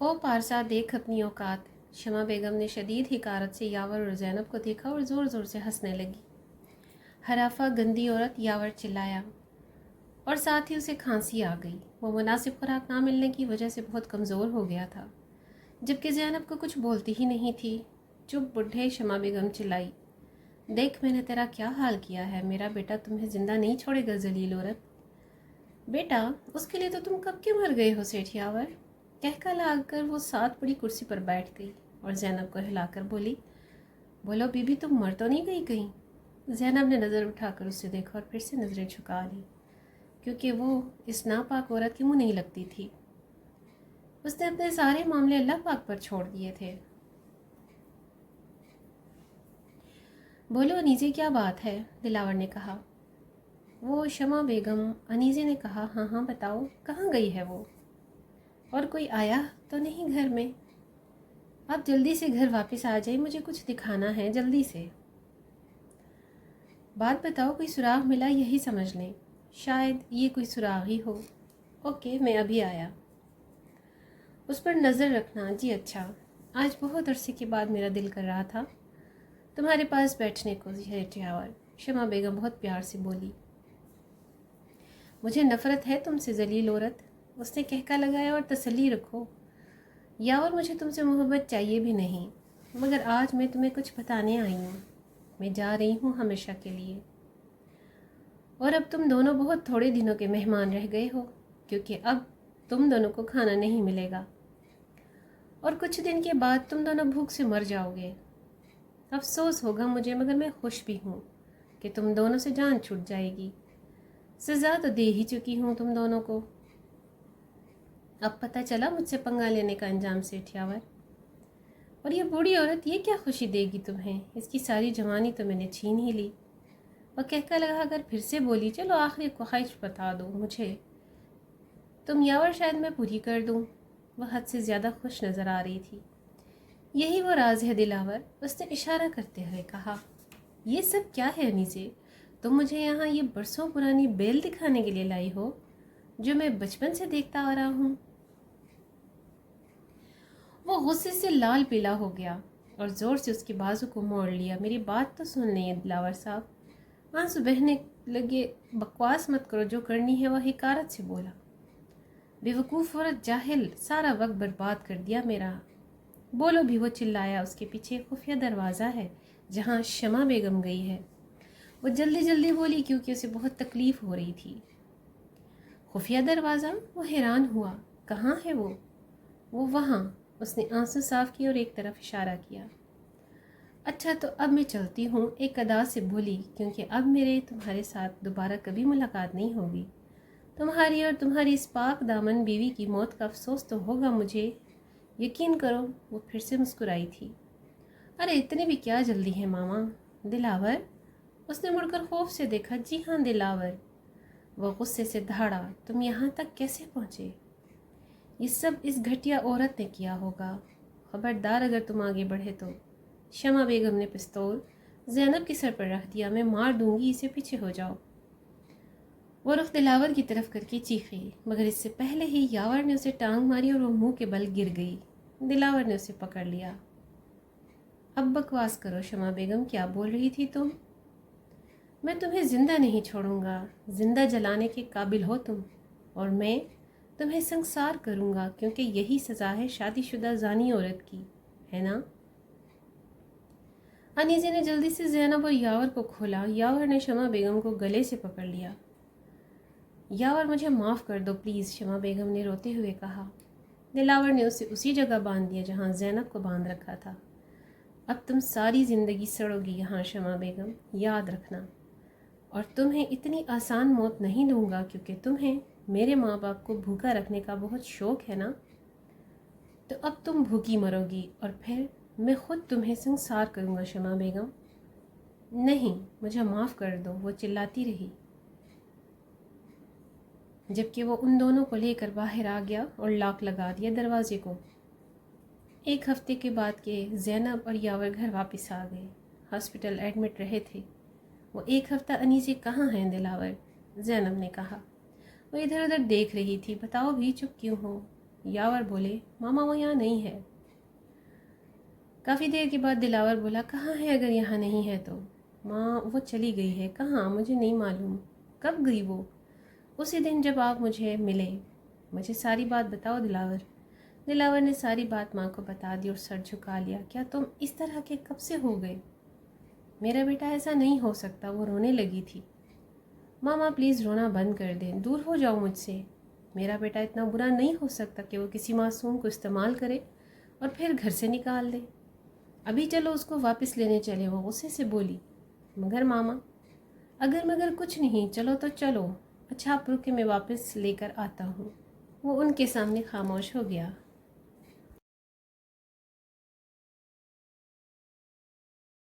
ओ पारसा देख अपनी औकात। शमा बेगम ने शदीद हिकारत से यावर और ज़ैनब को देखा और ज़ोर ज़ोर से हंसने लगी। हराफा गंदी औरत, यावर चिल्लाया और साथ ही उसे खांसी आ गई। वो मुनासिब खुराक ना मिलने की वजह से बहुत कमज़ोर हो गया था, जबकि ज़ैनब को कुछ बोलती ही नहीं थी। चुप बुढ़े, शमा बेगम चिल्लाई। देख मैंने तेरा क्या हाल किया है। मेरा बेटा तुम्हें ज़िंदा नहीं छोड़ेगा जलील औरत। बेटा, उसके लिए तो तुम कब के मर गए हो सेठ यावर। कहका लाकर वो साथ बड़ी कुर्सी पर बैठ गई और ज़ैनब को हिलाकर बोली, बोलो बीबी, तुम मर तो नहीं गई कहीं। ज़ैनब ने नज़र उठाकर उससे देखा और फिर से नज़रें झुका ली, क्योंकि वो इस नापाक औरत की मुँह नहीं लगती थी। उसने अपने सारे मामले अल्लाह पाक पर छोड़ दिए थे। बोलो अनीज़े, क्या बात है, दिलावर ने कहा। वो शमा बेगम, अनीज़े ने कहा। हाँ हाँ बताओ, कहाँ गई है वो, और कोई आया तो नहीं घर में। आप जल्दी से घर वापस आ जाइए, मुझे कुछ दिखाना है, जल्दी से। बात बताओ, कोई सुराग मिला, यही समझ लें। शायद ये कोई सुराग ही हो। ओके, मैं अभी आया। उस पर नज़र रखना। जी अच्छा। आज बहुत अरसे के बाद मेरा दिल कर रहा था तुम्हारे पास बैठने को यावर। शमा बेगम बहुत प्यार से बोली। मुझे नफ़रत है तुमसे जलील औरत, उसने कहका लगाया। और तसल्ली रखो यावर, मुझे तुमसे मोहब्बत चाहिए भी नहीं, मगर आज मैं तुम्हें कुछ बताने आई हूँ। मैं जा रही हूँ हमेशा के लिए, और अब तुम दोनों बहुत थोड़े दिनों के मेहमान रह गए हो, क्योंकि अब तुम दोनों को खाना नहीं मिलेगा और कुछ दिन के बाद तुम दोनों भूख से मर जाओगे। अफसोस होगा मुझे, मगर मैं खुश भी हूँ कि तुम दोनों से जान छूट जाएगी। सज़ा तो दे ही चुकी हूँ तुम दोनों को। अब पता चला मुझसे पंगा लेने का अंजाम सेठ यावर। और ये बूढ़ी औरत, ये क्या खुशी देगी तुम्हें, इसकी सारी जवानी तो मैंने छीन ही ली। वह कहका लगा अगर फिर से बोली, चलो आखिरी ख्वाहिश बता दो मुझे तुम यावर, शायद मैं पूरी कर दूँ। वह हद से ज़्यादा खुश नज़र आ रही थी। यही वो राज है दिलावर, उसने इशारा करते हुए कहा। ये सब क्या है अनीसे, तुम मुझे यहाँ ये बरसों पुरानी बेल दिखाने के लिए लाई हो, जो मैं बचपन से देखता आ रहा हूँ। वो गुस्से से लाल पीला हो गया और ज़ोर से उसके बाजू को मोड़ लिया। मेरी बात तो सुन लें दिलावर साहब। आंसू बहने लगे। बकवास मत करो, जो करनी है वह हिकारत से बोला। बेवकूफ़ औरत, जाहिल, सारा वक्त बर्बाद कर दिया मेरा। बोलो भी, वो चिल्लाया। उसके पीछे खुफिया दरवाज़ा है जहाँ शमा बेगम गई है। वो जल्दी जल्दी बोली क्योंकि उसे बहुत तकलीफ़ हो रही थी। खुफिया दरवाज़ा? वो हैरान हुआ। कहाँ है वो वहाँ। उसने आंसू साफ किए और एक तरफ इशारा किया। अच्छा तो अब मैं चलती हूँ, एक अदा से बोली, क्योंकि अब मेरे तुम्हारे साथ दोबारा कभी मुलाकात नहीं होगी। तुम्हारी और तुम्हारी इस पाक दामन बीवी की मौत का अफसोस तो होगा मुझे, यकीन करो। वो फिर से मुस्कुराई थी। अरे इतनी भी क्या जल्दी है मामा। दिलावर, उसने मुड़कर खौफ से देखा। जी हाँ दिलावर। वह गुस्से से दहाड़ा। तुम यहाँ तक कैसे पहुँचे? ये सब इस घटिया औरत ने किया होगा। खबरदार अगर तुम आगे बढ़े तो। शमा बेगम ने पिस्तौल ज़ैनब के सर पर रख दिया। मैं मार दूंगी इसे, पीछे हो जाओ। वो रुख दिलावर की तरफ करके चीखी, मगर इससे पहले ही यावर ने उसे टांग मारी और वो मुंह के बल गिर गई। दिलावर ने उसे पकड़ लिया। अब बकवास करो शमा बेगम, क्या बोल रही थी तुम? मैं तुम्हें जिंदा नहीं छोड़ूंगा। जिंदा जलाने के काबिल हो तुम, और मैं तुम्हें संसार करूंगा, क्योंकि यही सज़ा है शादीशुदा जानी औरत की, है ना? अनीज़े ने जल्दी से ज़ैनब और यावर को खोला। यावर ने शमा बेगम को गले से पकड़ लिया। यावर, मुझे माफ़ कर दो प्लीज़, शमा बेगम ने रोते हुए कहा। दिलावर ने उसे उसी जगह बांध दिया जहाँ ज़ैनब को बांध रखा था। अब तुम सारी ज़िंदगी सड़ोगी यहाँ शमा बेगम, याद रखना। और तुम्हें इतनी आसान मौत नहीं दूंगा, क्योंकि तुम्हें मेरे माँ बाप को भूखा रखने का बहुत शौक़ है ना। तो अब तुम भूखी मरोगी और फिर मैं ख़ुद तुम्हें संसार करूँगा शमा बेगम। नहीं, मुझे माफ़ कर दो, वो चिल्लाती रही, जबकि वो उन दोनों को लेकर बाहर आ गया और लॉक लगा दिया दरवाजे को। एक हफ्ते के बाद के ज़ैनब और यावर घर वापस आ गए। हॉस्पिटल एडमिट रहे थे। वो एक हफ़्ता अनीसे कहाँ हैं दिलावर? ज़ैनब ने कहा। वो इधर उधर देख रही थी। बताओ भी, चुप क्यों हो? یاور بولے ماما وہ یہاں نہیں ہے۔ کافی دیر کے بعد دلاور بولا کہاں ہے اگر یہاں نہیں ہے تو؟ ماں وہ چلی گئی ہے۔ کہاں؟ مجھے نہیں معلوم۔ کب گئی وہ؟ اسی دن جب آپ مجھے ملے۔ مجھے ساری بات بتاؤ دلاور۔ دلاور نے ساری بات ماں کو بتا دی اور سر جھکا لیا۔ کیا تم اس طرح کے کب سے ہو گئے؟ میرا بیٹا ایسا نہیں ہو سکتا، وہ رونے لگی تھی۔ ماما پلیز رونا بند کر دیں، دور ہو جاؤ مجھ سے۔ میرا بیٹا اتنا برا نہیں ہو سکتا کہ وہ کسی معصوم کو استعمال کرے اور پھر گھر سے نکال دے۔ ابھی چلو اس کو واپس لینے چلے، وہ غصے سے بولی۔ مگر ماما، اگر مگر کچھ نہیں، چلو تو چلو۔ اچھا آپ رکے، میں واپس لے کر آتا ہوں۔ وہ ان کے سامنے خاموش ہو گیا۔